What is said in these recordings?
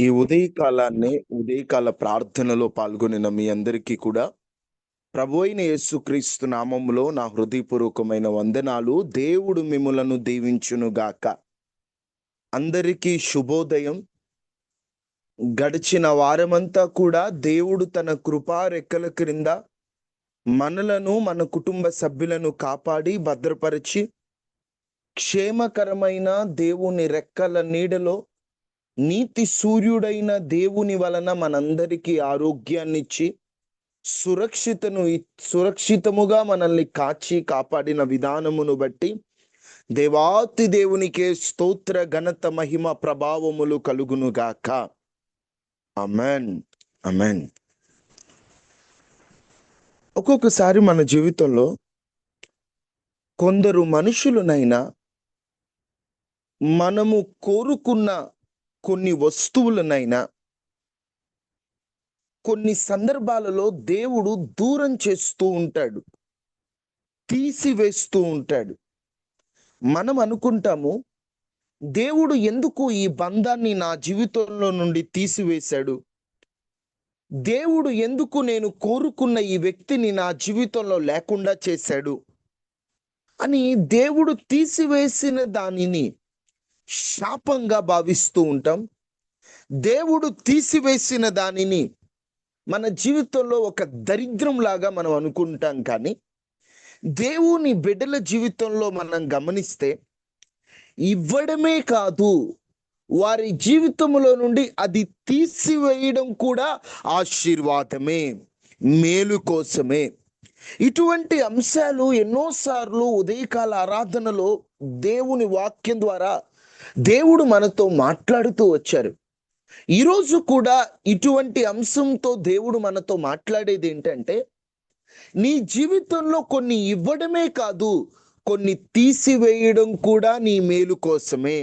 ఈ ఉదయకాల ప్రార్థనలో పాల్గొనిన మీ అందరికీ కూడా ప్రభు అయిన యేసుక్రీస్తు నామములో నా హృదయపూర్వకమైన వందనాలు. దేవుడు మిమ్ములను దీవించునుగాక. అందరికీ శుభోదయం. గడిచిన వారమంతా కూడా దేవుడు తన కృపా రెక్కల క్రింద మనలను, మన కుటుంబ సభ్యులను కాపాడి భద్రపరిచి క్షేమకరమైన దేవుని రెక్కల నీడలో నీతి సూర్యుడైన దేవుని వలన మనందరికీ ఆరోగ్యాన్నిచ్చి సురక్షితముగా మనల్ని కాపాడిన విధానమును బట్టి దేవాతి దేవునికే స్తోత్ర, ఘనత, మహిమ, ప్రభావములు కలుగునుగాక. ఆమేన్, ఆమేన్. ఒక్కొక్కసారి మన జీవితంలో కొందరు మనుషులనైనా మనము కోరుకున్న కొన్ని వస్తువులనైనా కొన్ని సందర్భాలలో దేవుడు దూరం చేస్తూ ఉంటాడు, తీసివేస్తూ ఉంటాడు. మనం అనుకుంటాము, దేవుడు ఎందుకు ఈ బంధాన్ని నా జీవితంలో నుండి తీసివేశాడు, దేవుడు ఎందుకు నేను కోరుకున్న ఈ వ్యక్తిని నా జీవితంలో లేకుండా చేశాడు అని దేవుడు తీసివేసిన దానిని శాపంగా భావిస్తూ ఉంటాం. దేవుడు తీసివేసిన దానిని మన జీవితంలో ఒక దరిద్రం లాగా మనం అనుకుంటాం. కానీ దేవుని బిడ్డల జీవితంలో మనం గమనిస్తే ఇవ్వడమే కాదు, వారి జీవితంలో నుండి అది తీసివేయడం కూడా ఆశీర్వాదమే, మేలు కోసమే. ఇటువంటి అంశాలు ఎన్నోసార్లు ఉదయకాల ఆరాధనలో దేవుని వాక్యం ద్వారా దేవుడు మనతో మాట్లాడుతూ వచ్చారు. ఈరోజు కూడా ఇటువంటి అంశంతో దేవుడు మనతో మాట్లాడేది ఏంటంటే, నీ జీవితంలో కొన్ని ఇవ్వడమే కాదు, కొన్ని తీసివేయడం కూడా నీ మేలు కోసమే,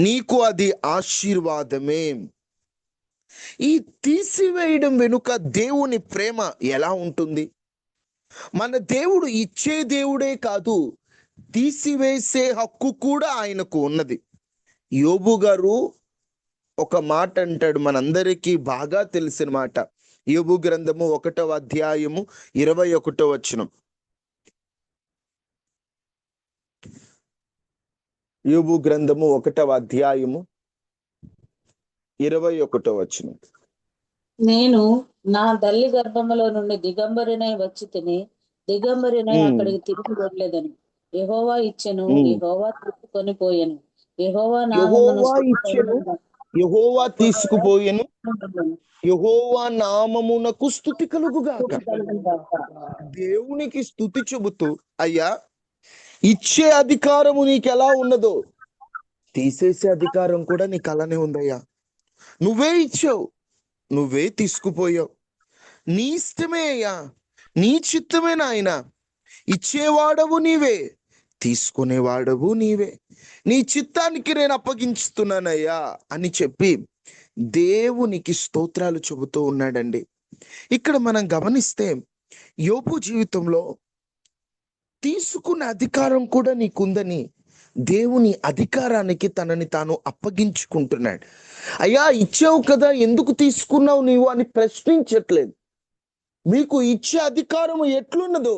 నీకు అది ఆశీర్వాదమే. ఈ తీసివేయడం వెనుక దేవుని ప్రేమ ఎలా ఉంటుంది? మన దేవుడు ఇచ్చే దేవుడే కాదు, తీసివేసే హక్కు కూడా ఆయనకు ఉన్నది. యోబు గారు ఒక మాట అంటాడు, మనందరికీ బాగా తెలిసిన మాట. యోబు గ్రంథము 1వ అధ్యాయము 21వ వచనం. యోబు గ్రంథము 1వ అధ్యాయము 21వ వచనం. నేను నా తల్లి గర్భములో నుండి దిగంబరినై వచ్చి తిని దిగంబరినై అక్కడికి తిరిగి వెళ్ళలేదని యెహోవా ఇచ్చెను, యెహోవా తీసుకొని పోయెను, యెహోవా ఇచ్చెను, యెహోవా తీసుకుపోయెను, యెహోవా నామమునకు స్తుతి కలుగుగాక. దేవునికి స్తుతి చెబుతూ, అయ్యా, ఇచ్చే అధికారము నీకు ఎలా ఉన్నదో తీసేసే అధికారం కూడా నీకు అలానే ఉందయ్యా. నువ్వే ఇచ్చావు, నువ్వే తీసుకుపోయావు, నీ ఇష్టమే అయ్యా, నీ చిత్తమే నాయన. ఇచ్చేవాడవు నీవే, తీసుకునేవాడవు నీవే, నీ చిత్తానికి నేను అప్పగించుతున్నానయ్యా అని చెప్పి దేవునికి స్తోత్రాలు చెబుతూ ఉన్నాడండి. ఇక్కడ మనం గమనిస్తే యోబు జీవితంలో తీసుకున్న అధికారం కూడా నీకుందని దేవుని అధికారానికి తనని తాను అప్పగించుకుంటున్నాడు. అయ్యా, ఇచ్చావు కదా, ఎందుకు తీసుకున్నావు నీవు అని ప్రశ్నించట్లేదు. మీకు ఇచ్చే అధికారం ఎట్లున్నదో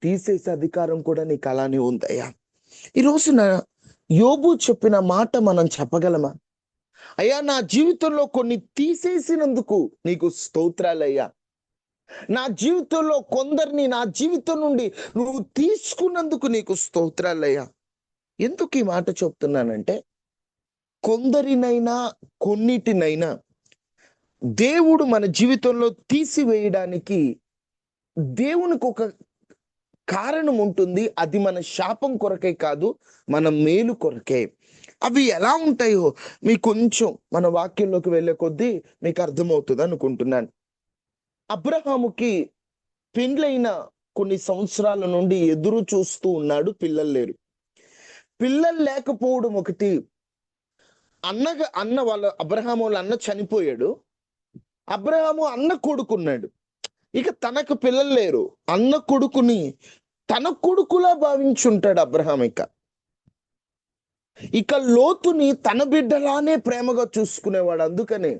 తీసేసే అధికారం కూడా నీకు అలానే ఉందయ్యా. ఈ రోజున యోబు చెప్పిన మాట మనం చెప్పగలమా? అయ్యా, నా జీవితంలో కొన్ని తీసేసినందుకు నీకు స్తోత్రాలయ్యా. నా జీవితంలో కొందరిని నా జీవితం నుండి నువ్వు తీసుకున్నందుకు నీకు స్తోత్రాలయ్యా. ఎందుకు ఈ మాట చెప్తున్నానంటే, కొందరినైనా కొన్నిటినైనా దేవుడు మన జీవితంలో తీసివేయడానికి దేవునికి ఒక కారణం ఉంటుంది. అది మన శాపం కొరకే కాదు, మన మేలు కొరకే. అవి ఎలా ఉంటాయో మీకు కొంచెం మన వాక్యంలోకి వెళ్ళే కొద్దీ మీకు అర్థమవుతుంది అనుకుంటున్నాను. అబ్రహాముకి పెండ్లైన కొన్ని సంవత్సరాల నుండి ఎదురు చూస్తూ ఉన్నాడు, పిల్లలు లేరు. పిల్లలు లేకపోవడం ఒకటి, అబ్రహాము వాళ్ళ అన్న చనిపోయాడు. అబ్రహాము అన్న కొడుకున్నాడు, ఇక తనకు పిల్లలు లేరు. అన్న కొడుకుని తన కొడుకులా భావించుంటాడు అబ్రహాం. ఇక ఇక లోతుని తన బిడ్డలానే ప్రేమగా చూసుకునేవాడు. అందుకనే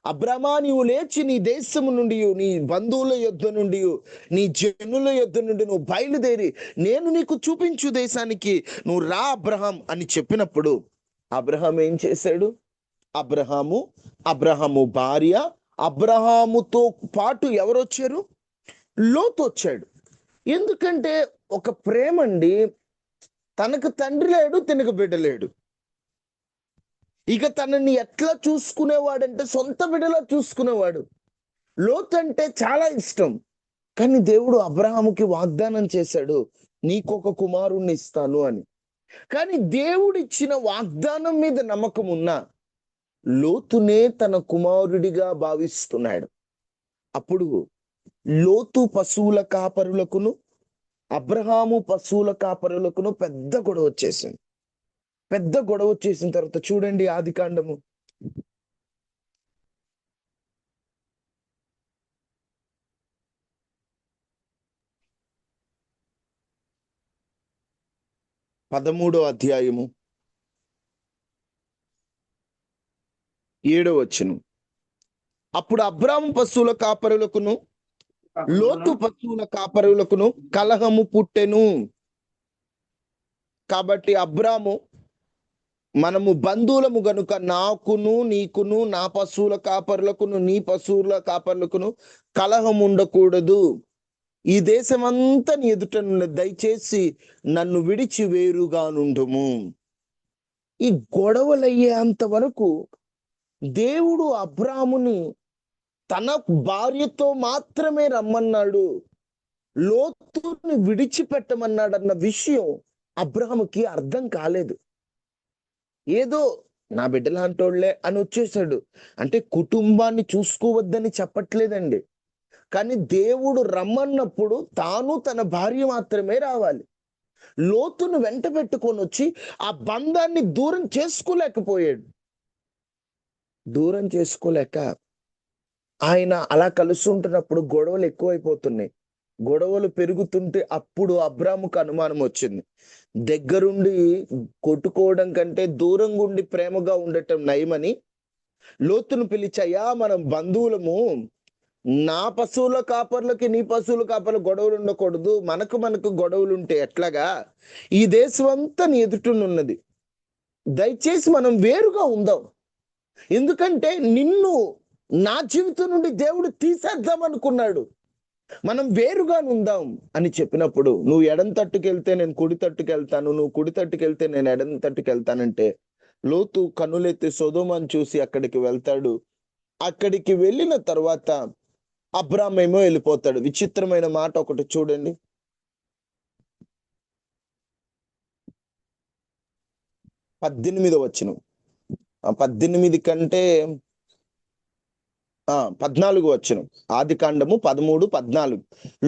అబ్రామా, నీవు లేచి నీ దేశము నుండి, నీ బంధువుల యొద్ద నుండి, నీ జనుల యొద్ద నుండి నువ్వు బయలుదేరి నేను నీకు చూపించు దేశానికి నువ్వు రా అబ్రహాం అని చెప్పినప్పుడు అబ్రహాం ఏం చేశాడు? అబ్రహాము భార్య, అబ్రహాముతో పాటు ఎవరు వచ్చారు? లోతు వచ్చాడు. ఎందుకంటే ఒక ప్రేమ అండి, తనకు తండ్రి లేడు, తనకు బిడ్డ లేడు. ఇక తనని ఎట్లా చూసుకునేవాడంటే సొంత బిడ్డలా చూసుకునేవాడు. లోతు అంటే చాలా ఇష్టం. కానీ దేవుడు అబ్రహాముకి వాగ్దానం చేశాడు, నీకొక కుమారుణ్ణి ఇస్తాను అని. కానీ దేవుడిచ్చిన వాగ్దానం మీద నమ్మకం ఉన్నా లోతునే తన కుమారుడిగా భావిస్తున్నాడు. అప్పుడు లోతు పశువుల కాపరులకును అబ్రహాము పశువుల కాపరులకును పెద్ద గొడవ వచ్చేసింది. పెద్ద గొడవ వచ్చేసిన తర్వాత చూడండి ఆదికాండము 13వ అధ్యాయము 7వ వచనం. అప్పుడు అబ్రాము పశువుల కాపరులకును లోతు పశువుల కాపరులకును కలహము పుట్టెను. కాబట్టి అబ్రాము, మనము బంధువులము గనుక నాకును నీకును నా పశువుల కాపరులకును నీ పశువుల కాపరులకును కలహం ఉండకూడదు. ఈ దేశమంతా నీ ఎదుట దయచేసి నన్ను విడిచి వేరుగా నుండుము. ఈ గొడవలయ్యేంత వరకు దేవుడు అబ్రాముని తన భార్యతో మాత్రమే రమ్మన్నాడు, లోతుని విడిచిపెట్టమన్నాడు అన్న విషయం అబ్రాముకి అర్థం కాలేదు. ఏదో నా బిడ్డలాంటోళ్లే అని వచ్చేసాడు. అంటే కుటుంబాన్ని చూసుకోవద్దని చెప్పట్లేదండి, కానీ దేవుడు రమ్మన్నప్పుడు తాను తన భార్య మాత్రమే రావాలి. లోతును వెంట పెట్టుకొని వచ్చి ఆ బంధాన్ని దూరం చేసుకోలేకపోయాడు. దూరం చేసుకోలేక ఆయన అలా కలిసి ఉంటున్నప్పుడు గొడవలు ఎక్కువైపోతున్నాయి. గొడవలు పెరుగుతుంటే అప్పుడు అబ్రాముకు అనుమానం వచ్చింది. దగ్గరుండి కొట్టుకోవడం కంటే దూరంగా ఉండి ప్రేమగా ఉండటం నయమని లోతును పిలిచాయా, మనం బంధువులము, నా పశువుల కాపర్లకి నీ పశువుల కాపర్ల గొడవలు ఉండకూడదు, మనకు గొడవలు ఉంటే ఎట్లాగా? ఈ దేశం అంతా నీ ఎదుటనున్నది, దయచేసి మనం వేరుగా ఉందాం. ఎందుకంటే నిన్ను నా జీవితం నుండి దేవుడు తీసేద్దాం అనుకున్నాడు, మనం వేరుగా ఉందాం అని చెప్పినప్పుడు, నువ్వు ఎడం తట్టుకెళ్తే నేను కుడి తట్టుకెళ్తాను, నువ్వు కుడి తట్టుకెళ్తే నేను ఎడం తట్టుకెళ్తానంటే లోతు కన్నులెత్తి సొదొమను చూసి అక్కడికి వెళ్తాడు. అక్కడికి వెళ్ళిన తర్వాత అబ్రాము ఏమో వెళ్ళిపోతాడు. విచిత్రమైన మాట ఒకటి చూడండి, 18వ వచనం. 18 కంటే 14వ వచనం. ఆదికాండము 13:14.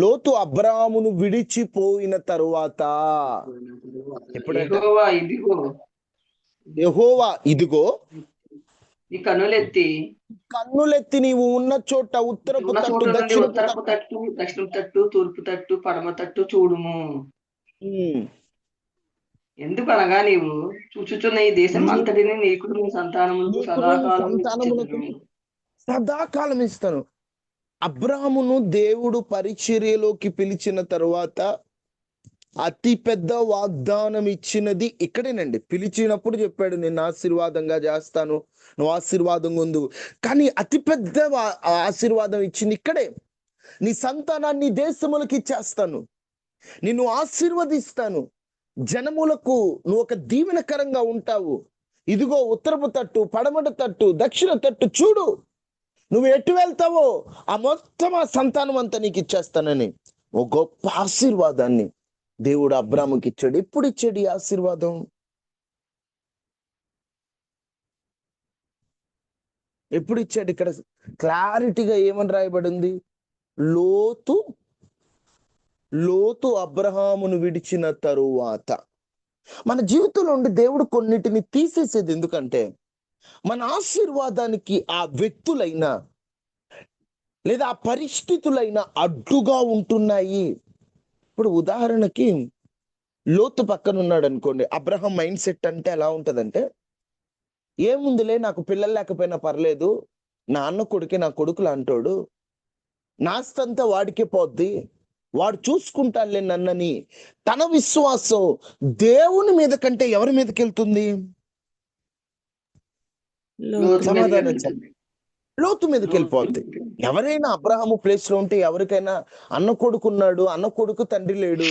లోతు అబ్రామును విడిచిపోయిన తరువాత యెహోవా ఇదిగో ఈ కన్నులెత్తి నీవు ఉన్న చోట ఉత్తరపు తట్టు, దక్షిణపు తట్టు, దక్షిణ తట్టు, తూర్పు తట్టు, పడమ తట్టు చూడుము. ఎందుకనగా నీవు చూచుచున్న ఈ దేశం అంతటిని నీకు నీ సంతానములకు సదాకాలం ఇస్తాను. అబ్రామును దేవుడు పరిచర్యలోకి పిలిచిన తరువాత అతి పెద్ద వాగ్దానం ఇచ్చినది ఇక్కడేనండి. పిలిచినప్పుడు చెప్పాడు, నేను ఆశీర్వాదంగా చేస్తాను, నువ్వు ఆశీర్వాదంగా ఉండు. కానీ అతిపెద్ద ఆశీర్వాదం ఇచ్చింది ఇక్కడే. నీ సంతానాన్ని దేశములకు ఇచ్చేస్తాను, నిన్ను ఆశీర్వదిస్తాను, జనములకు నువ్వు ఒక దీవెనకరంగా ఉంటావు. ఇదిగో ఉత్తరపు తట్టు, పడమట తట్టు, దక్షిణ తట్టు చూడు, నువ్వు ఎటు వెళ్తావో ఆ మొత్తం ఆ సంతానం అంతా నీకు ఇచ్చేస్తానని ఒక గొప్ప ఆశీర్వాదాన్ని దేవుడు అబ్రాముకి ఇచ్చాడు. ఎప్పుడు ఇచ్చాడు ఈ ఆశీర్వాదం? ఎప్పుడు ఇచ్చాడు? ఇక్కడ క్లారిటీగా ఏమని రాయబడింది? లోతు అబ్రహామును విడిచిన తరువాత. మన జీవితంలో ఉండి దేవుడు కొన్నిటిని తీసేసేది ఎందుకంటే మన ఆశీర్వాదానికి ఆ వ్యక్తులైనా లేదా ఆ పరిస్థితులైనా అడ్డుగా ఉంటున్నాయి. ఇప్పుడు ఉదాహరణకి లోతు పక్కన ఉన్నాడు అనుకోండి, అబ్రహాం మైండ్ సెట్ అంటే ఎలా ఉంటదంటే, ఏముందిలే నాకు పిల్లలు లేకపోయినా పర్లేదు, నా అన్న కొడుకే నా కొడుకులు అంటాడు, నాస్తంతా వాడికే పోద్ది, వాడు చూసుకుంటాడులే నన్నని. తన విశ్వాసం దేవుని మీద కంటే ఎవరి మీదకి వెళ్తుంది? లోతు మీదకి సమాధానం వెళ్తుంది. చెప్పండి. లోతు మీదకి వెళ్ళిపోద్ది. ఎవరైనా అబ్రహాము ప్లేస్ లో ఉంటే ఎవరికైనా అన్న కొడుకున్నాడు, అన్న కొడుకు తండ్రి లేడు,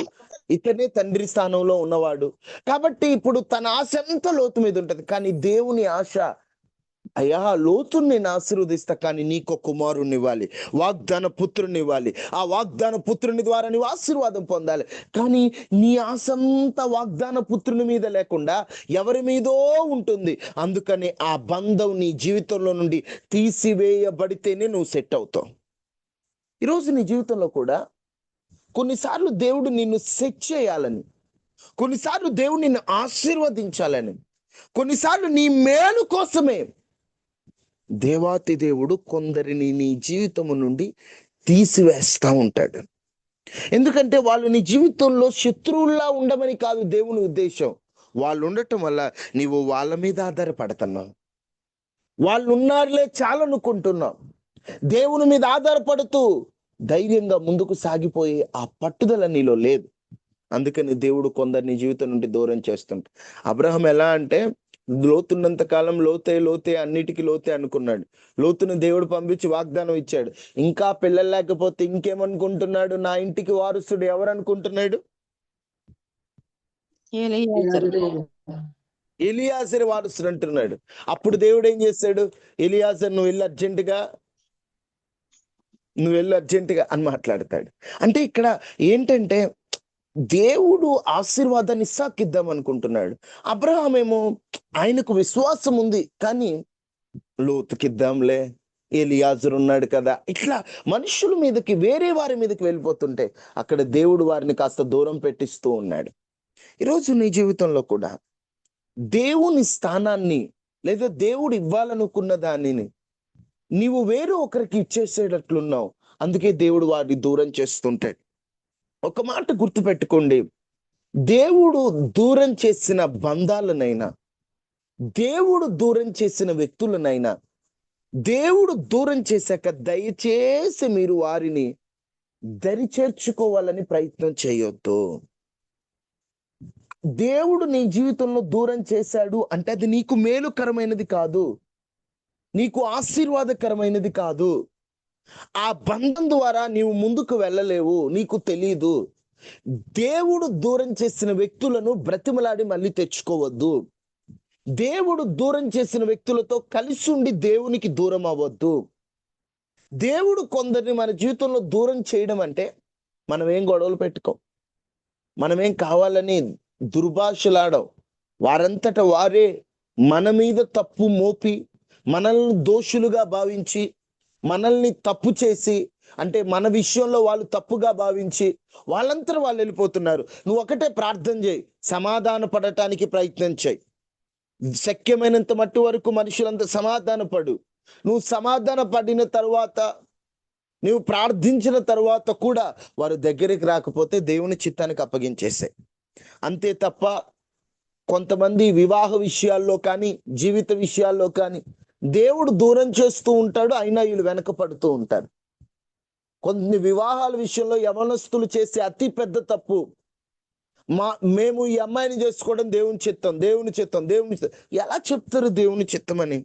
ఇతనే తండ్రి స్థానంలో ఉన్నవాడు. కాబట్టి ఇప్పుడు తన ఆశ అంతా లోతు మీద ఉంటది. కానీ దేవుని ఆశ, అయ్యా లోతుని నేను ఆశీర్వదిస్తా, కానీ నీకు కుమారుని ఇవ్వాలి, వాగ్దాన పుత్రుని ఇవ్వాలి, ఆ వాగ్దాన పుత్రుని ద్వారా నువ్వు ఆశీర్వాదం పొందాలి. కానీ నీ ఆశ అంతా వాగ్దాన పుత్రుని మీద లేకుండా ఎవరి మీదో ఉంటుంది. అందుకని ఆ బంధం నీ జీవితంలో నుండి తీసివేయబడితేనే నువ్వు సెట్ అవుతావు. ఈరోజు నీ జీవితంలో కూడా కొన్నిసార్లు దేవుడు నిన్ను సెట్ చేయాలని, కొన్నిసార్లు దేవుడు నిన్ను ఆశీర్వదించాలని, కొన్నిసార్లు నీ మేలు కోసమే దేవాతి దేవుడు కొందరిని నీ జీవితము నుండి తీసివేస్తా ఉంటాడు. ఎందుకంటే వాళ్ళు నీ జీవితంలో శత్రువుల్లా ఉండమని కాదు దేవుని ఉద్దేశం. వాళ్ళు ఉండటం వల్ల నీవు వాళ్ళ మీద ఆధారపడుతున్నావు. వాళ్ళు ఉన్నారులే చాలనుకుంటున్నావు. దేవుని మీద ఆధారపడుతూ ధైర్యంగా ముందుకు సాగిపోయే ఆ పట్టుదల నీలో లేదు. అందుకని దేవుడు కొందరిని జీవితం నుండి దూరం చేస్తుంటాడు. అబ్రహాం ఎలా అంటే, లోతున్నంత కాలం లోతే అన్నిటికీ లోతే అనుకున్నాడు. లోతును దేవుడు పంపించి వాగ్దానం ఇచ్చాడు. ఇంకా పిల్లలు లేకపోతే ఇంకేమనుకుంటున్నాడు? నా ఇంటికి వారసుడు ఎవరు అనుకుంటున్నాడు? ఎలియాజరు వారసుడు అంటున్నాడు. అప్పుడు దేవుడు ఏం చేశాడు? ఎలియాజరు నువ్వు వెళ్ళి అర్జెంటుగా అని మాట్లాడతాడు. అంటే ఇక్కడ ఏంటంటే, దేవుడు ఆశీర్వాదాన్ని ఇస్సాకిద్దాం అనుకుంటున్నాడు. అబ్రహాం ఏమో ఆయనకు విశ్వాసం ఉంది, కానీ లోతుకిద్దాంలే, ఎలియాజరు ఉన్నాడు కదా, ఇట్లా మనుషుల మీదకి, వేరే వారి మీదకి వెళ్ళిపోతుంటే అక్కడ దేవుడు వారిని కాస్త దూరం పెట్టిస్తూ ఉన్నాడు. ఈరోజు నీ జీవితంలో కూడా దేవుని స్థానాన్ని, లేదా దేవుడు ఇవ్వాలనుకున్న దానిని నీవు వేరే ఒకరికి ఇచ్చేసేటట్లున్నావు. అందుకే దేవుడు వారిని దూరం చేస్తుంటాడు. ఒక మాట గుర్తుపెట్టుకోండి, దేవుడు దూరం చేసిన బంధాలనైనా, దేవుడు దూరం చేసిన వ్యక్తులనైనా, దేవుడు దూరం చేశాక దయచేసి మీరు వారిని దరి చేర్చుకోవాలని ప్రయత్నం చేయొద్దు. దేవుడు నీ జీవితంలో దూరం చేశాడు అంటే అది నీకు మేలుకరమైనది కాదు, నీకు ఆశీర్వాదకరమైనది కాదు. ఆ బంధం ద్వారా నీవు ముందుకు వెళ్ళలేవు, నీకు తెలీదు. దేవుడు దూరం చేసిన వ్యక్తులను బ్రతిమలాడి మళ్ళీ తెచ్చుకోవద్దు. దేవుడు దూరం చేసిన వ్యక్తులతో కలిసి ఉండి దేవునికి దూరం అవ్వద్దు. దేవుడు కొందరిని మన జీవితంలో దూరం చేయడం అంటే మనం ఏం గొడవలు పెట్టుకోం, మనమేం కావాలని దుర్భాషలాడం. వారంతట వారే మన మీద తప్పు మోపి, మనల్ని దోషులుగా భావించి, మనల్ని తప్పు చేసి, అంటే మన విషయంలో వాళ్ళు తప్పుగా భావించి వాళ్ళంతా వాళ్ళు వెళ్ళిపోతున్నారు. నువ్వు ఒకటే ప్రార్థన చేయి, సమాధాన పడటానికి ప్రయత్నం చేయి. శక్యమైనంత మట్టు వరకు మనుషులంతా సమాధాన పడు. నువ్వు సమాధాన పడిన తర్వాత, నువ్వు ప్రార్థించిన తర్వాత కూడా వారు దగ్గరికి రాకపోతే దేవుని చిత్తానికి అప్పగించేసాయి. అంతే తప్ప కొంతమంది వివాహ విషయాల్లో కానీ, జీవిత విషయాల్లో కానీ దేవుడు దూరం చేస్తూ ఉంటాడు, అయినా వీళ్ళు వెనకపడుతూ ఉంటారు. కొన్ని వివాహాల విషయంలో యవనస్తులు చేసే అతి పెద్ద తప్పు, మేము ఈ అమ్మాయిని చేసుకోవడం దేవుని చిత్తం. ఎలా చెప్తారు దేవుని చిత్తం అని?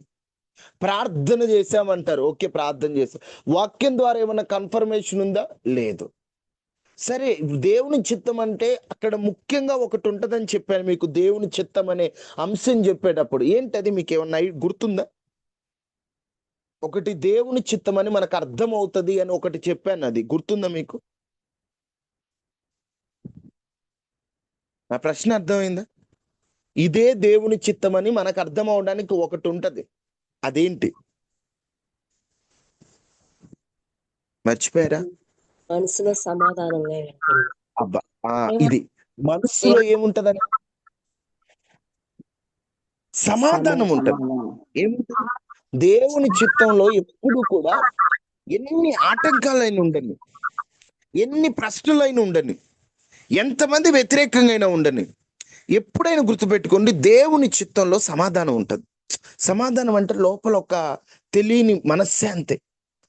ప్రార్థన చేశామంటారు, ఓకే ప్రార్థన చేశాం, వాక్యం ద్వారా ఏమన్నా కన్ఫర్మేషన్ ఉందా? లేదు. సరే, దేవుని చిత్తం అంటే అక్కడ ముఖ్యంగా ఒకటి ఉంటదని చెప్పాను మీకు. దేవుని చిత్తం అనే అంశం చెప్పేటప్పుడు ఏంటది మీకు ఏమన్నా గుర్తుందా? ఒకటి దేవుని చిత్తం అని మనకు అర్థం అవుతుంది అని ఒకటి చెప్పాను, అది గుర్తుందా మీకు? నా ప్రశ్న అర్థమైందా? ఇదే దేవుని చిత్తం అని మనకు అర్థం అవడానికి ఒకటి ఉంటది, అదేంటి మర్చిపోయారా? మనసులో సమాధానం లేదండి. అబ్బా, ఇది మనసులో ఏముంటదని? సమాధానం ఉంటది. ఏముంటది? దేవుని చిత్తంలో ఎప్పుడు కూడా ఎన్ని ఆటంకాలైన ఉండని, ఎన్ని ప్రశ్నలైన ఉండని, ఎంతమంది వ్యతిరేకంగా ఉండని, ఎప్పుడైనా గుర్తుపెట్టుకోండి, దేవుని చిత్తంలో సమాధానం ఉంటుంది. సమాధానం అంటే లోపల ఒక తెలియని మనశ్శాంతి,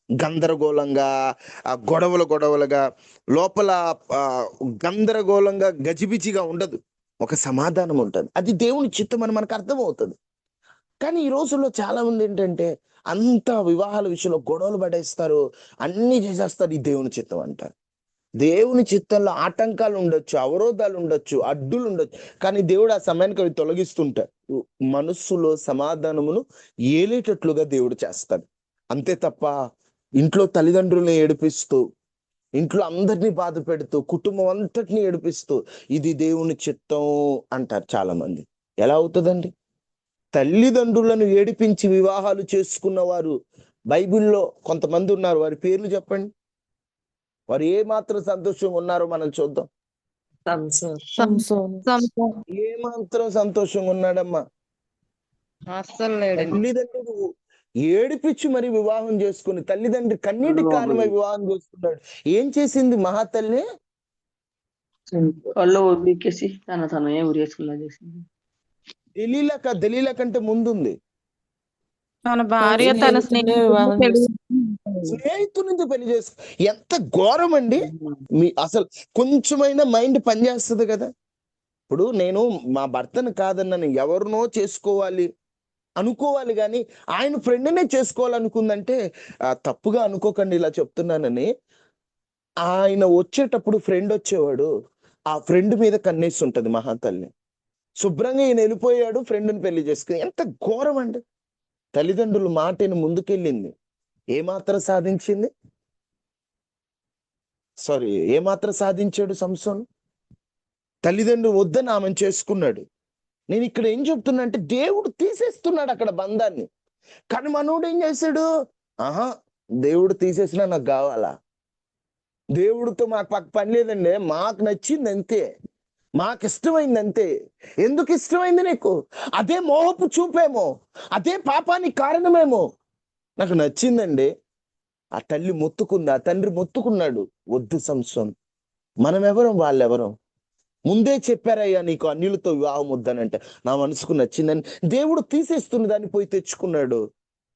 గందరగోళంగా, గొడవలుగా లోపల, ఆ, గందరగోళంగా గజిబిజిగా ఉండదు. ఒక సమాధానం ఉంటుంది. అది దేవుని చిత్తం అని మనకు అర్థమవుతుంది. కానీ ఈ రోజుల్లో చాలా మంది ఏంటంటే అంత వివాహాల విషయంలో గొడవలు పడేస్తారు, అన్ని చేసేస్తారు. ఈ దేవుని చిత్తం అంటారు. దేవుని చిత్తంలో ఆటంకాలు ఉండొచ్చు, అవరోధాలు ఉండొచ్చు, అడ్డులు ఉండొచ్చు, కానీ దేవుడు ఆ సమయానికి అవి తొలగిస్తుంటాడు. మనస్సులో సమాధానమును ఏలేటట్లుగా దేవుడు చేస్తాడు. అంతే తప్ప ఇంట్లో తల్లిదండ్రుల్ని ఏడిపిస్తూ, ఇంట్లో అందరినీ బాధ పెడుతూ, కుటుంబం అంతటిని ఏడిపిస్తూ ఇది దేవుని చిత్తం అంటారు చాలా మంది. ఎలా అవుతుందండి? తల్లిదండ్రులను ఏడిపించి వివాహాలు చేసుకున్న వారు బైబిల్లో కొంతమంది ఉన్నారు. వారి పేర్లు చెప్పండి. వారు ఏ మాత్రం సంతోషంగా ఉన్నారో మనం చూద్దాం. ఏ మాత్రం సంతోషంగా ఉన్నాడమ్మా? అస్సలు లేడండి. తల్లిదండ్రులు ఏడిపించి మరి వివాహం చేసుకుని, తల్లిదండ్రి కన్నీటి కారణమై వివాహం చేసుకున్నాడు. ఏం చేసింది మహాతల్లి? కళ్ళు బీకేసి తననే ఉరేసుకున్నా చేసింది. దలీలా కంటే ముందుంది. తన భార్య తన స్నేహితుడి నుంచి పెళ్లి చేసుకో. ఎంత ఘోరం అండి! మీ అసలు కొంచెమైనా మైండ్ పనిచేస్తుంది కదా. ఇప్పుడు నేను మా భర్తను కాదన్నాను, ఎవరినో చేసుకోవాలి అనుకోవాలి, కానీ ఆయన ఫ్రెండ్నే చేసుకోవాలనుకుందంటే తప్పుగా అనుకోకండి ఇలా చెప్తున్నానని. ఆయన వచ్చేటప్పుడు ఫ్రెండ్ వచ్చేవాడు, ఆ ఫ్రెండ్ మీద కన్నేసి ఉంటది మహాతల్లి. శుభ్రంగా ఈయన వెళ్ళిపోయాడు, ఫ్రెండ్ని పెళ్లి చేసుకుని. ఎంత ఘోరం అండి! తల్లిదండ్రులు మాటని ముందుకెళ్ళింది. ఏమాత్రం సాధించింది? ఏమాత్రం సాధించాడు సంసోను? తల్లిదండ్రులు వద్దని ఆమెను చేసుకున్నాడు. నేను ఇక్కడ ఏం చెప్తున్నా అంటే, దేవుడు తీసేస్తున్నాడు అక్కడ బంధాన్ని. కానీ మనోడు ఏం చేశాడు? దేవుడు తీసేసినా నాకు కావాలా? దేవుడితో మాకు పని లేదండి, మాకు నచ్చింది అంతే, మాకు ఇష్టమైంది అంతే. ఎందుకు ఇష్టమైంది నీకు? అదే మోహపు చూపేమో, అదే పాపానికి కారణమేమో. నాకు నచ్చిందండి. ఆ తల్లి మొత్తుకుంది, ఆ తండ్రి మొత్తుకున్నాడు. వద్దు సంసోన్, మనం ఎవరం వాళ్ళెవరం? ముందే చెప్పారయ్యా నీకు అన్యులతో వివాహం వద్దనంటే. నా మనసుకు నచ్చిందని దేవుడు తీసేస్తున్న దాన్ని పోయి తెచ్చుకున్నాడు.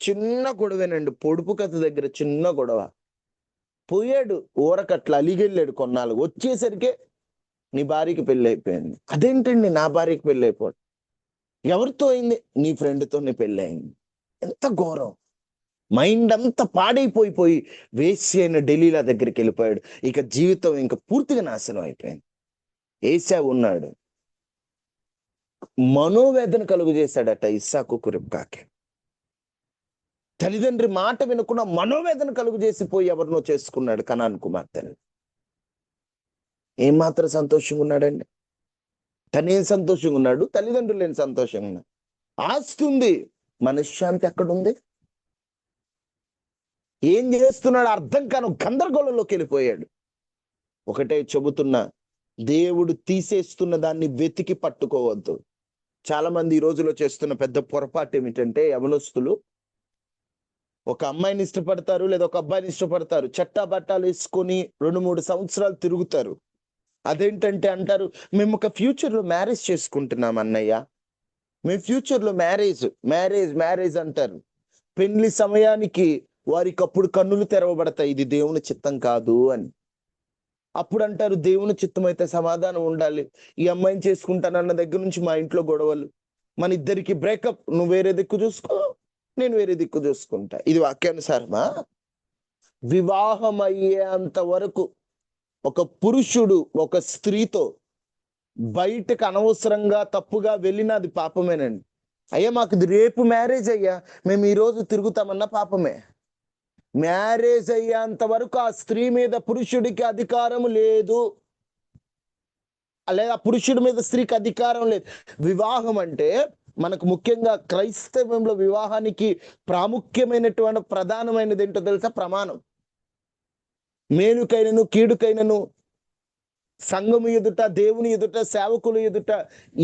చిన్న గొడవేనండి, పొడుపు కథ దగ్గర చిన్న గొడవ. పోయాడు ఊరకట్ల అలిగెళ్ళాడు కొన్నాళ్ళు. వచ్చేసరికి నీ భార్యకి పెళ్ళి అయిపోయింది. అదేంటండి నా భార్యకి పెళ్ళి అయిపోవడం? ఎవరితో అయింది? నీ ఫ్రెండ్తో నీ పెళ్ళి అయింది. ఎంత ఘోరం! మైండ్ అంతా పాడైపోయి వేసి అయిన ఢిల్లీల దగ్గరికి వెళ్ళిపోయాడు. ఇక జీవితం ఇంకా పూర్తిగా నాశనం అయిపోయింది. ఏశావు ఉన్నాడు, మనోవేదన కలుగు చేశాడట ఇస్సాకు రిబ్కాకి. తల్లిదండ్రి మాట వినకుండా మనోవేదన కలుగు చేసిపోయి ఎవరినో చేసుకున్నాడు కనాను కుమార్తెను. ఏమాత్రం సంతోషంగా ఉన్నాడండి? తనేం సంతోషంగా ఉన్నాడు? తల్లిదండ్రులు ఏం సంతోషంగా ఉన్నాడు? ఆస్తి ఉంది, మనశ్శాంతి ఎక్కడుంది? ఏం చేస్తున్నాడు అర్థం కాను గందరగోళంలోకి వెళ్ళిపోయాడు. ఒకటే చెబుతున్నా, దేవుడు తీసేస్తున్న దాన్ని వెతికి పట్టుకోవద్దు. చాలా మంది ఈ రోజులో చేస్తున్న పెద్ద పొరపాటు ఏమిటంటే, యవనస్తులు ఒక అమ్మాయిని ఇష్టపడతారు లేదా ఒక అబ్బాయిని ఇష్టపడతారు, చట్టా బట్టాలు వేసుకొని 2-3 సంవత్సరాలు తిరుగుతారు. అదేంటంటే అంటారు, మేము ఒక ఫ్యూచర్ లో మ్యారేజ్ చేసుకుంటున్నాం అన్నయ్య, మేము ఫ్యూచర్ లో మ్యారేజ్ అంటారు. పెళ్లి సమయానికి వారికి అప్పుడు కన్నులు తెరవబడతాయి, ఇది దేవుని చిత్తం కాదు అని. అప్పుడు అంటారు, దేవుని చిత్తం అయితే సమాధానం ఉండాలి. ఈ అమ్మాయిని చేసుకుంటానన్న దగ్గర నుంచి మా ఇంట్లో గొడవలు, మన ఇద్దరికి బ్రేకప్, నువ్వు వేరే దిక్కు చూసుకో, నేను వేరే దిక్కు చూసుకుంటా. ఇది వాక్యానుసారమా? వివాహం అయ్యేంత వరకు ఒక పురుషుడు ఒక స్త్రీతో బయటకు అనవసరంగా తప్పుగా వెళ్ళినా అది పాపమేనండి. అయ్యా మాకు ఇది రేపు మ్యారేజ్ అయ్యా, మేము ఈ రోజు తిరుగుతామన్న పాపమే. మ్యారేజ్ అయ్యేంత వరకు ఆ స్త్రీ మీద పురుషుడికి అధికారం లేదు, లేదా పురుషుడి మీద స్త్రీకి అధికారం లేదు. వివాహం అంటే మనకు ముఖ్యంగా క్రైస్తవంలో వివాహానికి ప్రాముఖ్యమైనటువంటి ప్రధానమైనది ఏంటో తెలుసా? ప్రమాణం. మేలుకైనను కీడుకైనను సంఘము ఎదుట, దేవుని ఎదుట, సేవకుల ఎదుట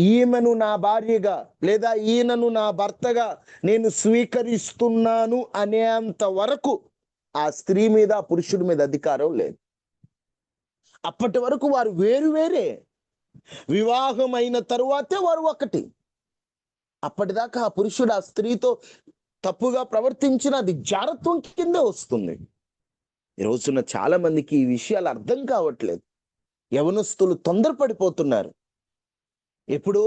ఈమెను నా భార్యగా లేదా ఈయనను నా భర్తగా నేను స్వీకరిస్తున్నాను అనేంత వరకు ఆ స్త్రీ మీద, ఆ పురుషుడి మీద అధికారం లేదు. అప్పటి వరకు వారు వేరు వేరే, వివాహమైన తరువాతే వారు ఒకటి. అప్పటిదాకా ఆ పురుషుడు ఆ స్త్రీతో తప్పుగా ప్రవర్తించిన అది జారత్వం కిందే వస్తుంది. ఈ రోజున చాలా మందికి ఈ విషయాలు అర్థం కావట్లేదు. యవనస్తులు తొందరపడిపోతున్నారు. ఎప్పుడో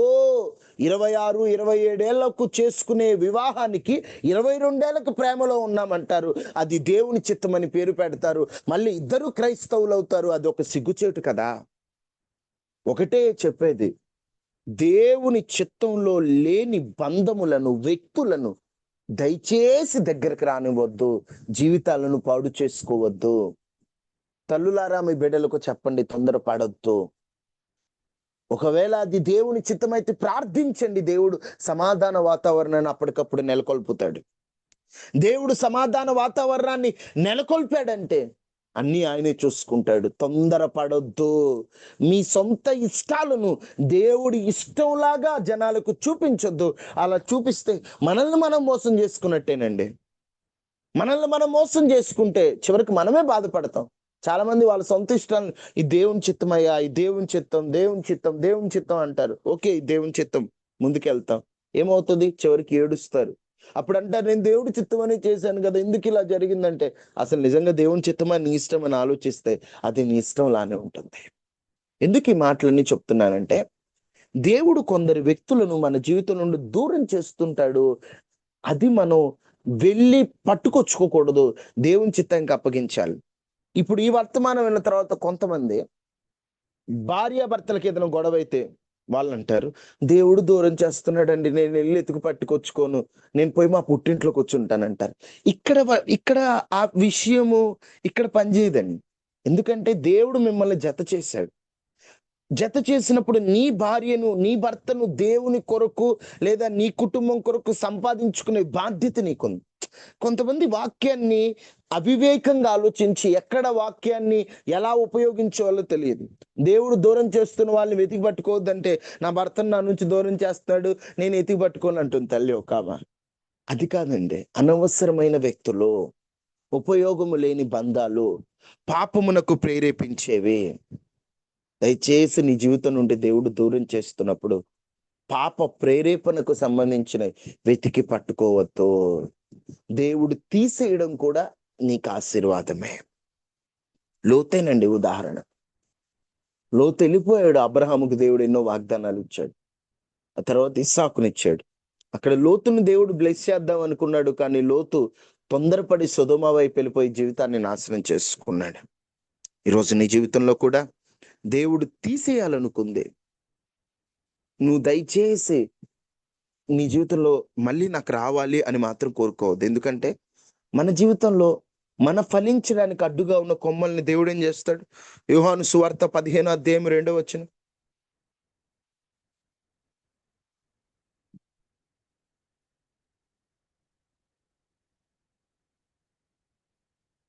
26, 27 చేసుకునే వివాహానికి 22 ప్రేమలో ఉన్నామంటారు. అది దేవుని చిత్తమని పేరు పెడతారు. మళ్ళీ ఇద్దరు క్రైస్తవులు అవుతారు. అది ఒక సిగ్గుచేటు కదా. ఒకటే చెప్పేది, దేవుని చిత్తంలో లేని బంధములను, వ్యక్తులను దయచేసి దగ్గరకు రానివ్వద్దు. జీవితాలను పాడు చేసుకోవద్దు. తల్లులారా మీ బిడ్డలకు చెప్పండి, తొందరపడొద్దు. ఒకవేళ అది దేవుని చిత్తమైతే ప్రార్థించండి. దేవుడు సమాధాన వాతావరణాన్ని అప్పటికప్పుడు నెలకొల్పుతాడు. దేవుడు సమాధాన వాతావరణాన్ని నెలకొల్పాడంటే అన్ని ఆయనే చూసుకుంటాడు. తొందరపడొద్దు. మీ సొంత ఇష్టాలను దేవుడి ఇష్టంలాగా జనాలకు చూపించొద్దు. అలా చూపిస్తే మనల్ని మనం మోసం చేసుకున్నట్టేనండి. మనల్ని మనం మోసం చేసుకుంటే చివరికి మనమే బాధపడతాం. చాలా మంది వాళ్ళ సొంత ఇష్టాలను, ఈ దేవుని చిత్తమయ్యా, ఈ దేవుని చిత్తం, దేవుని చిత్తం, దేవుని చిత్తం అంటారు. ఓకే, దేవుని చిత్తం, ముందుకెళ్తాం. ఏమవుతుంది? చివరికి ఏడుస్తారు. అప్పుడు అంటారు, నేను దేవుడి చిత్తం అని చేశాను కదా, ఎందుకు ఇలా జరిగిందంటే, అసలు నిజంగా దేవుని చిత్తమా నీ ఇష్టం అని ఆలోచిస్తే అది నీ ఇష్టం లానే ఉంటుంది. ఎందుకు ఈ మాటలన్నీ చెప్తున్నానంటే, దేవుడు కొందరు వ్యక్తులను మన జీవితం నుండి దూరం చేస్తుంటాడు. అది మనం వెళ్ళి పట్టుకొచ్చుకోకూడదు, దేవుని చిత్తానికి అప్పగించాలి. ఇప్పుడు ఈ వర్తమానం విన్న తర్వాత కొంతమంది భార్యాభర్తలకు ఏదైనా గొడవ అయితే వాళ్ళు అంటారు, దేవుడు దూరం చేస్తున్నాడండి, నేను వెళ్ళి ఎతుకు పట్టుకొచ్చుకోను, నేను పోయి మా పుట్టింట్లోకి వచ్చి ఉంటానంటారు. ఇక్కడ ఆ విషయము ఇక్కడ పనిచేయదండి. ఎందుకంటే దేవుడు మిమ్మల్ని జత చేశాడు. జత చేసినప్పుడు నీ భార్యను, నీ భర్తను దేవుని కొరకు లేదా నీ కుటుంబం కొరకు సంపాదించుకునే బాధ్యత నీకుంది. కొంతమంది వాక్యాన్ని అవివేకంగా ఆలోచించి ఎక్కడ వాక్యాన్ని ఎలా ఉపయోగించాలో తెలియదు. దేవుడు దూరం చేస్తున్న వాళ్ళని వెతికి పట్టుకోవద్దంటే, నా భర్తను నా నుంచి దూరం చేస్తాడు, నేను ఎతికి పట్టుకోను అంటుంది తల్లి ఒక ఆమె. అది కాదండి. అనవసరమైన వ్యక్తులు, ఉపయోగము లేని బంధాలు, పాపమునకు ప్రేరేపించేవి. దయచేసి నీ జీవితం నుండి దేవుడు దూరం చేస్తున్నప్పుడు పాప ప్రేరేపణకు సంబంధించిన వెతికి పట్టుకోవద్దు. దేవుడు తీసేయడం కూడా నీకు ఆశీర్వాదమే. లోతేనండి ఉదాహరణ. లోతు వెళ్ళిపోయాడు. అబ్రహాముకు దేవుడు ఎన్నో వాగ్దానాలు ఇచ్చాడు. ఆ తర్వాత ఇస్సాకునిచ్చాడు. అక్కడ లోతుని దేవుడు బ్లెస్ చేద్దాం అనుకున్నాడు, కానీ లోతు తొందరపడి సొదొమ వైపు వెళ్ళిపోయి జీవితాన్ని నాశనం చేసుకున్నాడు. ఈరోజు నీ జీవితంలో కూడా దేవుడు తీసేయాలనుకుంది, నువ్వు దయచేసి నీ జీవితంలో మళ్ళీ నాకు రావాలి అని మాత్రం కోరుకోవద్దు. ఎందుకంటే మన జీవితంలో మన ఫలించడానికి అడ్డుగా ఉన్న కొమ్మల్ని దేవుడు ఏం చేస్తాడు? యోహాను సువార్త 15:2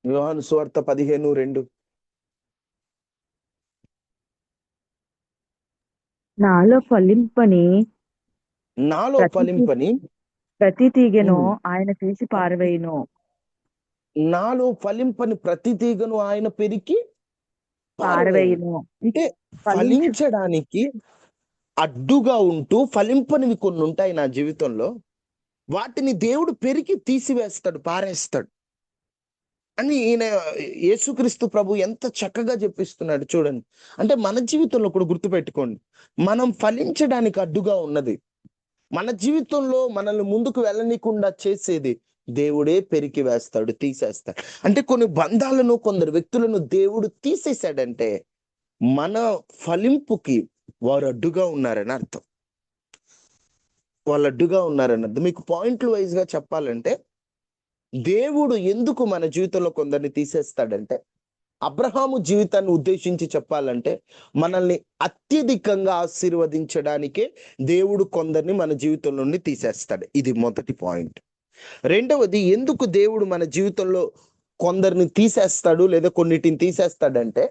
యోహాను సువార్త 15:2 నాలో ఫలింపని ప్రతి తీగను ఆయన తీసి పారవేయును. నాలో ఫలింపని ప్రతి తీగను ఆయన పెరికి పారవేయును. అంటే ఫలించడానికి అడ్డుగా ఉంటూ ఫలింపనివి కొన్ని ఉంటాయి నా జీవితంలో, వాటిని దేవుడు పెరికి తీసివేస్తాడు, పారేస్తాడు అని ఈయన యేసుక్రీస్తు ప్రభు ఎంత చక్కగా చెప్పిస్తున్నాడు చూడండి. అంటే మన జీవితంలో కూడా గుర్తుపెట్టుకోండి, మనం ఫలించడానికి అడ్డుగా ఉన్నది, మన జీవితంలో మనల్ని ముందుకు వెళ్ళనీయకుండా చేసేది దేవుడే పెరికి వేస్తాడు, తీసేస్తాడు. అంటే కొన్ని బంధాలను, కొందరు వ్యక్తులను దేవుడు తీసేశాడంటే మన ఫలింపుకి వారు అడ్డుగా ఉన్నారని అర్థం. వాళ్ళు అడ్డుగా ఉన్నారని అర్థం. మీకు పాయింట్లు వైజ్ గా చెప్పాలంటే, దేవుడు ఎందుకు మన జీవితంలో కొందరిని తీసేస్తాడంటే, అబ్రహాము జీవితాన్ని ఉద్దేశించి చెప్పాలంటే, మనల్ని అత్యధికంగా ఆశీర్వదించడానికే దేవుడు కొందరిని మన జీవితం నుండి తీసేస్తాడు. ఇది మొదటి పాయింట్. రెండవది, ఎందుకు దేవుడు మన జీవితంలో కొందరిని తీసేస్తాడు లేదా కొన్నిటిని తీసేస్తాడంటే,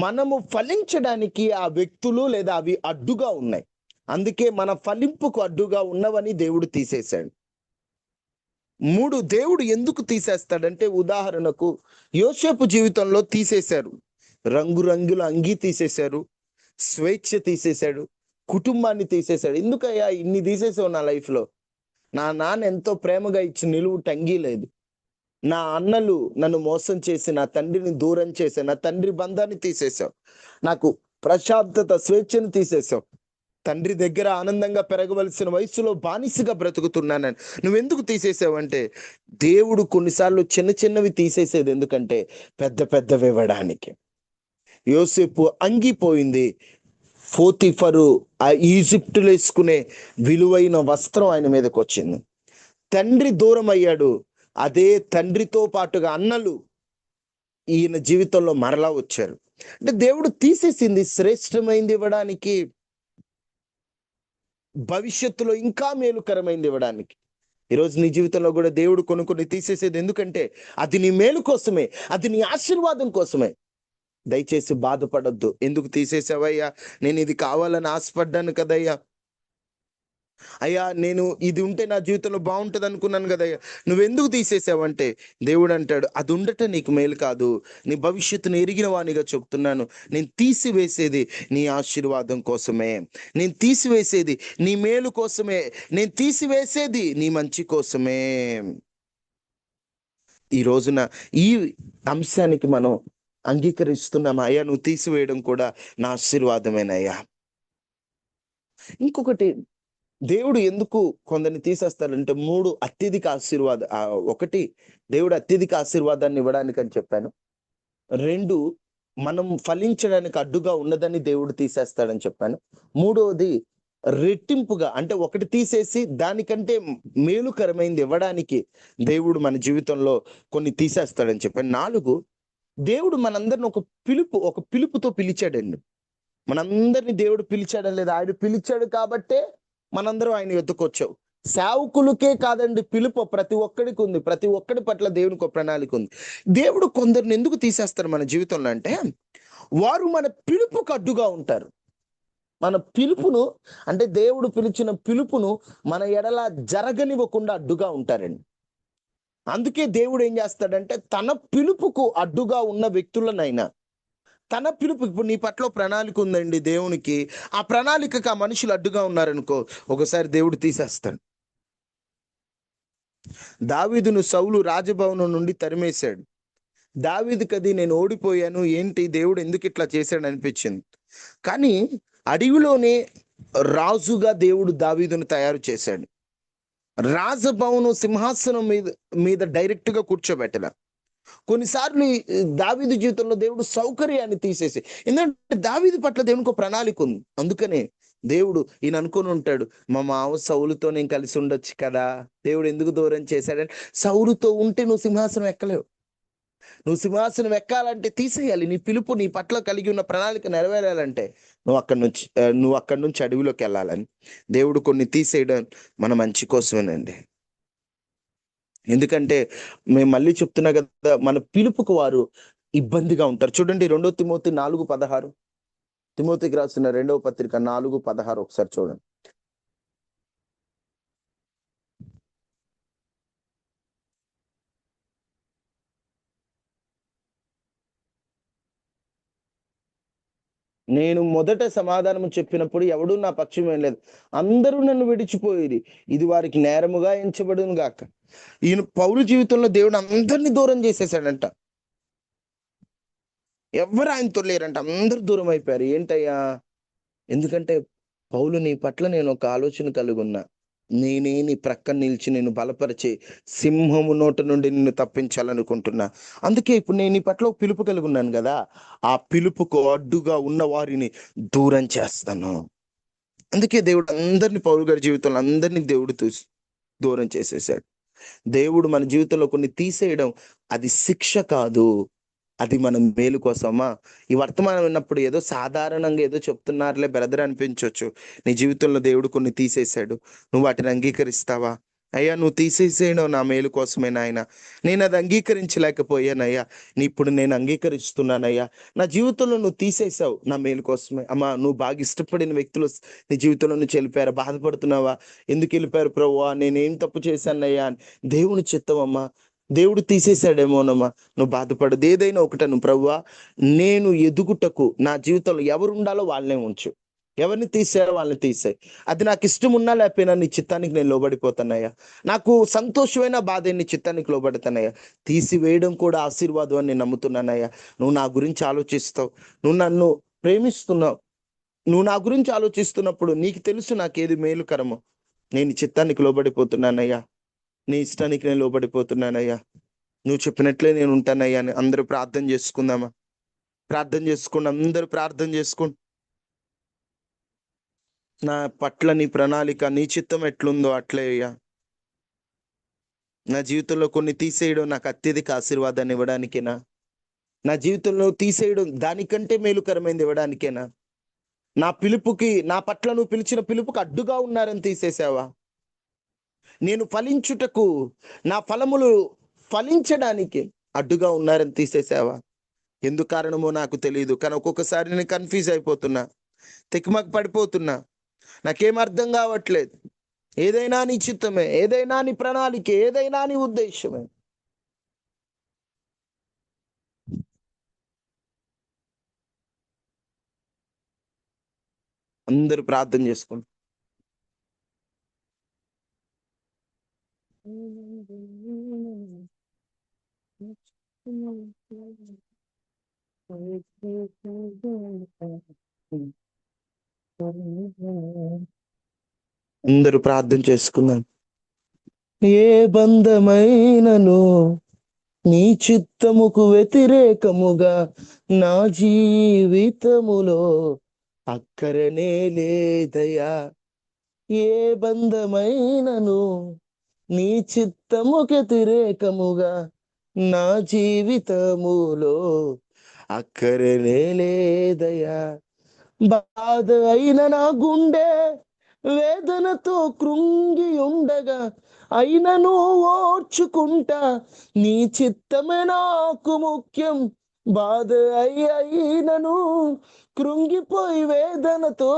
మనము ఫలించడానికి ఆ వ్యక్తులు లేదా అవి అడ్డుగా ఉన్నాయి. అందుకే మన ఫలింపుకు అడ్డుగా ఉన్నవని దేవుడు తీసేశాడు. మూడు, దేవుడు ఎందుకు తీసేస్తాడంటే, ఉదాహరణకు యోసేపు జీవితంలో తీసేశారు. రంగురంగుల అంగీ తీసేశారు, స్వేచ్ఛ తీసేశాడు, కుటుంబాన్ని తీసేశాడు. ఎందుకయ్యా ఇన్ని తీసేసావు నా లైఫ్లో? నా నాన్న ఎంతో ప్రేమగా ఇచ్చి నిలువు టంగీ లేదు. నా అన్నలు నన్ను మోసం చేసి నా తండ్రిని దూరం చేశావు, నా తండ్రి బంధాన్ని తీసేశావు, నాకు ప్రశాంతత స్వేచ్ఛను తీసేశావు, తండ్రి దగ్గర ఆనందంగా పెరగవలసిన వయసులో బానిసగా బ్రతుకుతున్నానని నువ్వెందుకు తీసేసావంటే, దేవుడు కొన్నిసార్లు చిన్న చిన్నవి తీసేసేది ఎందుకంటే పెద్ద పెద్దవి ఇవ్వడానికి. యోసేపు అంగిపోయింది, పోతీఫరు ఆ ఈజిప్టులో వేసుకునే విలువైన వస్త్రం ఆయన మీదకి వచ్చింది. తండ్రి దూరం అయ్యాడు, అదే తండ్రితో పాటుగా అన్నలు ఈయన జీవితంలో మరలా వచ్చారు. అంటే దేవుడు తీసేసింది శ్రేష్టమైంది ఇవ్వడానికి, భవిష్యత్తులో ఇంకా మేలుకరమైంది ఇవ్వడానికి. ఈరోజు నీ జీవితంలో కూడా దేవుడు కొన్ని తీసేసేది ఎందుకంటే అది నీ మేలు కోసమే, అది నీ ఆశీర్వాదం కోసమే. దయచేసి బాధపడొద్దు. ఎందుకు తీసేసావయ్యా? నేను ఇది కావాలని ఆశపడ్డాను కదయ్యా, అయ్యా నేను ఇది ఉంటే నా జీవితంలో బాగుంటుంది అనుకున్నాను కదయ్యా, నువ్వెందుకు తీసేసావంటే దేవుడు అంటాడు, అది ఉండటం నీకు మేలు కాదు, నీ భవిష్యత్తును ఎరిగిన వానిగా చెప్తున్నాను. నేను తీసివేసేది నీ ఆశీర్వాదం కోసమే, నేను తీసివేసేది నీ మేలు కోసమే, నేను తీసివేసేది నీ మంచి కోసమే. ఈ రోజున ఈ అంశానికి మనం అంగీకరిస్తున్నామా? అయ్యా నువ్వు తీసివేయడం కూడా నా ఆశీర్వాదమేనయ్యా. ఇంకొకటి, దేవుడు ఎందుకు కొందరిని తీసేస్తాడంటే మూడు, అత్యధిక ఆశీర్వాద ఒకటి, దేవుడు అత్యధిక ఆశీర్వాదాన్ని ఇవ్వడానికి అని చెప్పాను. రెండు, మనం ఫలించడానికి అడ్డుగా ఉన్నదని దేవుడు తీసేస్తాడని చెప్పాను. మూడవది, రెట్టింపుగా, అంటే ఒకటి తీసేసి దానికంటే మేలుకరమైంది ఇవ్వడానికి దేవుడు మన జీవితంలో కొన్ని తీసేస్తాడని చెప్పాను. నాలుగు, దేవుడు మనందరిని ఒక పిలుపుతో పిలిచాడండి. మనందరినీ దేవుడు పిలిచాడని లేదా, ఆయన పిలిచాడు కాబట్టే మనందరం ఆయన యొద్దకు వచ్చావు. సేవకులకే కాదండి పిలుపు, ప్రతి ఒక్కడికి ఉంది. ప్రతి ఒక్కడి పట్ల దేవునికి ఒక ప్రణాళిక ఉంది. దేవుడు కొందరిని ఎందుకు తీసేస్తారు మన జీవితంలో అంటే, వారు మన పిలుపుకు అడ్డుగా ఉంటారు. మన పిలుపును, అంటే దేవుడు పిలిచిన పిలుపును మన ఎడల జరగనివ్వకుండా అడ్డుగా ఉంటారండి. అందుకే దేవుడు ఏం చేస్తాడంటే, తన పిలుపుకు అడ్డుగా ఉన్న వ్యక్తులనైనా, తన పిలుపు, ఇప్పుడు నీ పట్ల ప్రణాళిక ఉందండి దేవునికి, ఆ ప్రణాళికకు ఆ మనుషులు అడ్డుగా ఉన్నారనుకో, ఒకసారి దేవుడు తీసేస్తాడు. దావీదును సౌలు రాజభవనం నుండి తరిమేశాడు. దావీదుకి అది నేను ఓడిపోయాను, ఏంటి దేవుడు ఎందుకు ఇట్లా చేశాడు అనిపించింది. కానీ అడవిలోనే రాజుగా దేవుడు దావీదును తయారు చేశాడు. రాజభవనం సింహాసనం మీద డైరెక్ట్ గా కూర్చోబెట్టల. కొన్నిసార్లు దావీదు జీవితంలో దేవుడు సౌకర్యాన్ని తీసేసి, ఎందుకంటే దావీదు పట్ల దేవునికి ఒక ప్రణాళిక ఉంది. అందుకనే దేవుడు ఈయన అనుకుని ఉంటాడు, మా మావ సౌలుతో నేను కలిసి ఉండొచ్చు కదా, దేవుడు ఎందుకు దూరం చేశాడని. సౌలుతో ఉంటే నువ్వు సింహాసనం ఎక్కలేవు. నువ్వు సింహాసనం ఎక్కాలంటే తీసేయాలి. నీ పిలుపు, నీ పట్ల కలిగి ఉన్న ప్రణాళిక నెరవేరాలంటే నువ్వు అక్కడి నుంచి అడవిలోకి వెళ్ళాలని దేవుడు కొన్ని తీసేయడం మన మంచి కోసమేనండి. ఎందుకంటే మేము మళ్ళీ చెప్తున్నా కదా, మన పిలుపుకు వారు ఇబ్బందిగా ఉంటారు. చూడండి 2 తిమోతి 4:16, తిమోతికి రాసిన 2వ పత్రిక 4:16 ఒకసారి చూడండి. నేను మొదట సమాధానం చెప్పినప్పుడు ఎవడూ నా పక్షం ఏం లేదు, అందరూ నన్ను విడిచిపోయేది, ఇది వారికి నేరముగా ఎంచబడును గాక. ఈయన పౌలు జీవితంలో దేవుడు అందరినీ దూరం చేసేసాడంట. ఎవరు ఆయనతో లేరంట, అందరూ దూరం అయిపోయారు. ఏంటయ్యా? ఎందుకంటే పౌలు, నీ పట్ల నేను ఒక ఆలోచన కలిగి ఉన్నా, నేనే నీ ప్రక్కన నిలిచి నేను బలపరిచి సింహము నోట నుండి నిన్ను తప్పించాలనుకుంటున్నా. అందుకే ఇప్పుడు నేను నీ పట్ల ఒక పిలుపు కలిగి ఉన్నాను కదా, ఆ పిలుపుకు అడ్డుగా ఉన్న వారిని దూరం చేస్తాను. అందుకే దేవుడు అందరినీ, పౌలు గారి జీవితంలో అందరినీ దేవుడు దూరం చేసేసాడు. దేవుడు మన జీవితంలో కొన్ని తీసేయడం అది శిక్ష కాదు, అది మన మేలు కోసమా. ఈ వర్తమానం విన్నప్పుడు ఏదో సాధారణంగా ఏదో చెప్తున్నారులే బ్రదర్ అనిపించవచ్చు. నీ జీవితంలో దేవుడు కొన్ని తీసేశాడు, నువ్వు వాటిని అంగీకరిస్తావా? అయ్యా నువ్వు తీసేసేయడం నా మేలు కోసమే నాయన. నేను అది అంగీకరించలేకపోయానయ్యా. ఇప్పుడు నేను అంగీకరిస్తున్నానయ్యా. నా జీవితంలో నువ్వు తీసేసావు నా మేలు కోసమే. అమ్మా నువ్వు బాగా ఇష్టపడిన వ్యక్తులు నీ జీవితంలో నుంచి వెళ్ళిపోయారు, బాధపడుతున్నావా? ఎందుకు వెళ్ళిపోయారు ప్రభువా, నేనేం తప్పు చేశానయ్యా అని. దేవుని చిత్తం అమ్మా, దేవుడు తీసేశాడేమోనమ్మా. నువ్వు బాధపడదు. ఏదైనా ఒకటను, ప్రభువా నేను ఎదుగుటకు నా జీవితంలో ఎవరు ఉండాలో వాళ్ళనే ఉంచు, ఎవరిని తీసారో వాళ్ళని తీసాయి. అది నాకు ఇష్టం ఉన్నా లేకపోయినా నీ చిత్తానికి నేను లోబడిపోతానయ్యా. నాకు సంతోషమైన బాధ నీ చిత్తానికి లోబడతానయ్యా. తీసివేయడం కూడా ఆశీర్వాదం అని నేను నమ్ముతున్నానయ్యా. నువ్వు నా గురించి ఆలోచిస్తావు, నువ్వు నన్ను ప్రేమిస్తున్నావు. నువ్వు నా గురించి ఆలోచిస్తున్నప్పుడు నీకు తెలుసు నాకేది మేలుకరమో. నేను చిత్తానికి లోబడిపోతున్నానయ్యా, నీ ఇష్టానికి నేను లోబడిపోతున్నానయ్యా. నువ్వు చెప్పినట్లే నేను ఉంటానయ్యా అని అందరూ ప్రార్థన చేసుకుందామా? ప్రార్థన చేసుకోండి, అందరూ ప్రార్థన చేసుకోండి. నా పట్ల నీ ప్రణాళిక, నీ చిత్తం ఎట్లుందో అట్లే అయ్యా. నా జీవితంలో కొన్ని తీసేయడం నాకు అత్యధిక ఆశీర్వాదాన్ని ఇవ్వడానికేనా? నా జీవితంలో తీసేయడం దానికంటే మేలుకరమైనది ఇవ్వడానికేనా? నా పిలుపుకి, నా పట్ల నువ్వు పిలిచిన పిలుపుకి అడ్డుగా ఉన్నారని తీసేసావా? నేను ఫలించుటకు, నా ఫలములు ఫలించడానికి అడ్డుగా ఉన్నారని తీసేసావా? ఎందుకు కారణమో నాకు తెలియదు, కానీ ఒక్కొక్కసారి నేను కన్ఫ్యూజ్ అయిపోతున్నా, తికమక పడిపోతున్నా, నాకేం అర్థం కావట్లేదు. ఏదైనా నీ చిత్తమే, ఏదైనా నీ ప్రణాళిక, ఏదైనా నీ ఉద్దేశమే. అందరూ ప్రార్థన చేసుకోండి. అందరూ ప్రార్థన చేసుకున్నాను. ఏ బంధమైనను నీ చిత్తముకు వ్యతిరేకముగా నా జీవితములో అక్కరనే లేదయ్యా. ఏ బంధమైనను నీ చిత్తముకు వ్యతిరేకముగా నా జీవితములో అక్కరనే లేదయ్యా. బాధ అయిన నా గుండె వేదనతో కృంగి ఉండగా అయినను ఓర్చుకుంటా, నీ చిత్తమే నాకు ముఖ్యం. బాధ అయినను కృంగిపోయి వేదనతో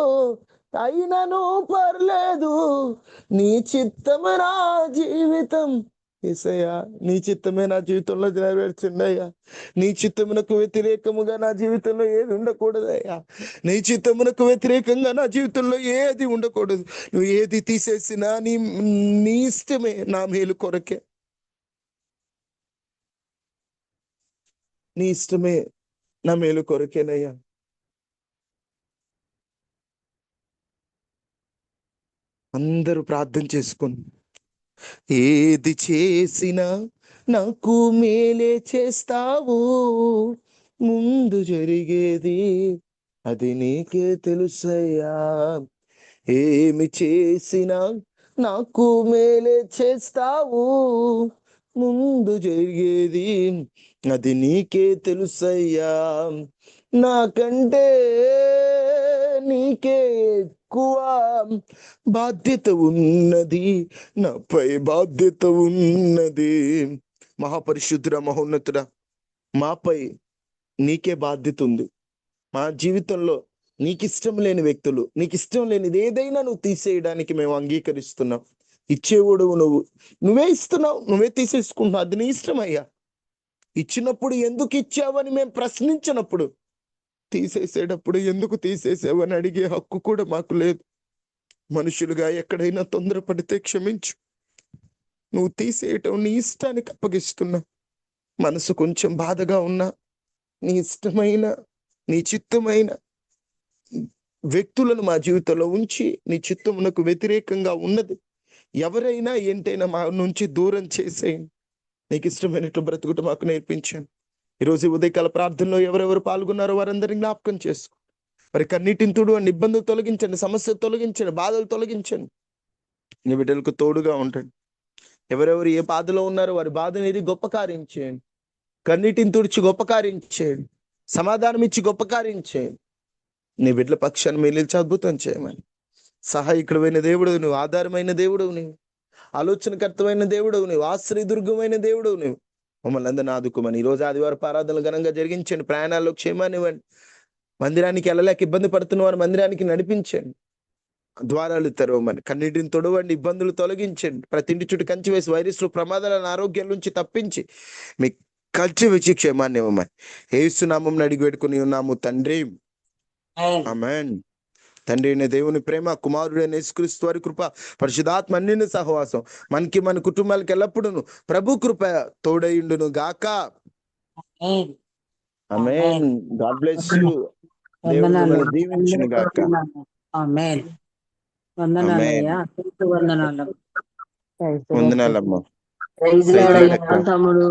అయినను పర్లేదు, నీ చిత్తమే నా జీవితం. యేసయ్యా నీ చిత్తమే నా జీవితంలో నెరవేర్చండి అయ్యా. నీ చిత్తమునకు వ్యతిరేకముగా నా జీవితంలో ఏది ఉండకూడదయ్యా. నీ చిత్తమునకు వ్యతిరేకంగా నా జీవితంలో ఏది ఉండకూడదు. నువ్వు ఏది తీసేసినా నీ ఇష్టమే, నా మేలు కొరకే. నీ ఇష్టమే, నా మేలు కొరకేనయ్యా. అందరూ ప్రార్థన చేసుకోండి. ఏది చేసినా నాకు మేలే చేస్తావు, ముందు జరిగేది అది నీకే తెలుసయ్యా. ఏమి చేసినా నాకు మేలే చేస్తావు, ముందు జరిగేది అది నీకే తెలుసయ్యా. నాకంటే నీకే ఎక్కువ బాధ్యత ఉన్నది, నాపై బాధ్యత ఉన్నది. మహాపరిశుద్ధుడ, మహోన్నతుడ, మాపై నీకే బాధ్యత ఉంది. మా జీవితంలో నీకు ఇష్టం లేని వ్యక్తులు, నీకు ఇష్టం లేనిది ఏదైనా నువ్వు తీసేయడానికి మేము అంగీకరిస్తున్నాం. ఇచ్చేవాడు నువ్వే ఇస్తున్నావు, నువ్వే తీసేసుకుంటున్నావు. అది నీ ఇష్టం అయ్యా. ఇచ్చినప్పుడు ఎందుకు ఇచ్చావని మేము ప్రశ్నించినప్పుడు, తీసేసేటప్పుడు ఎందుకు తీసేసావని అడిగే హక్కు కూడా మాకు లేదు. మనుషులుగా ఎక్కడైనా తొందరపడితే క్షమించు. నువ్వు తీసేయటం నీ ఇష్టానికి అప్పగిస్తున్నా. మనసు కొంచెం బాధగా ఉన్నా, నీ ఇష్టమైన, నీ చిత్తమైన వ్యక్తులను మా జీవితంలో ఉంచి, నీ చిత్తమునకు వ్యతిరేకంగా ఉన్నది ఎవరైనా ఏంటైనా మా నుంచి దూరం చేసేయండి. నీకు ఇష్టమైనట్లు బ్రతుకుట మాకు నేర్పించాను. ఈరోజు ఉదయకాల ప్రార్థనలో ఎవరెవరు పాల్గొన్నారో వారందరినీ జ్ఞాపకం చేసుకో. మరి కన్నీటిని తుడవండి, ఇబ్బందులు తొలగించండి, సమస్యలు తొలగించండి, బాధలు తొలగించండి. నీ బిడ్డలకు తోడుగా ఉండండి. ఎవరెవరు ఏ బాధలో ఉన్నారో వారి బాధను ఇది గొప్ప కార్యం చేయండి. కన్నీటిని తుడిచి గొప్ప కార్యం చేయండి. సమాధానం ఇచ్చి గొప్ప కార్యం చేయండి. నీ బిడ్డల పక్షాన్ని మీరు నిలిచి అద్భుతం చేయమని. సహాయకుడైన దేవుడు నువ్వు, ఆధారమైన దేవుడు నీవు, ఆలోచనకర్తమైన దేవుడవు నీవు, ఆశ్రయదుర్గమైన దేవుడవు నీవు. మమ్మల్ని అందరిని ఆదుకోమని ఈ రోజు ఆదివారం ఆరాధనలు ఘనంగా జరిగించండి. ప్రయాణాల్లో క్షేమాన్ని ఇవ్వండి. మందిరానికి వెళ్ళలేక ఇబ్బంది పడుతున్న వారు మందిరానికి నడిపించండి. ద్వారాలు తెరవమని, కన్నీటిని తొడవండి, ఇబ్బందులు తొలగించండి. ప్రతి ఇంటి చుట్టూ కంచి వేసి వైరస్లు ప్రమాదాలను ఆరోగ్యాల నుంచి తప్పించి మీ కంచి వేసి క్షేమాన్ని ఇవ్వమని యేసు నామమున అడిగి పెట్టుకుని ఉన్నాము తండ్రి, ఆమేన్. తండ్రి అయిన దేవుని ప్రేమ, కుమారుడైన యేసుక్రీస్తు వారి కృప, పరిశుద్ధాత్మ అన్నిని సహవాసం మనకి మన కుటుంబాలకు ఎల్లప్పుడూ ప్రభు కృప తోడైండును గాక. ఆమేన్. God bless you. దేవుడు మిమ్మల్ని దీవించును గాక. ఆమేన్. వందనాలయ్యా, వందనాలు. వందనాలమ్మా. ప్రైజ్ లార్డ్ అయ్యా తమ్ముడు.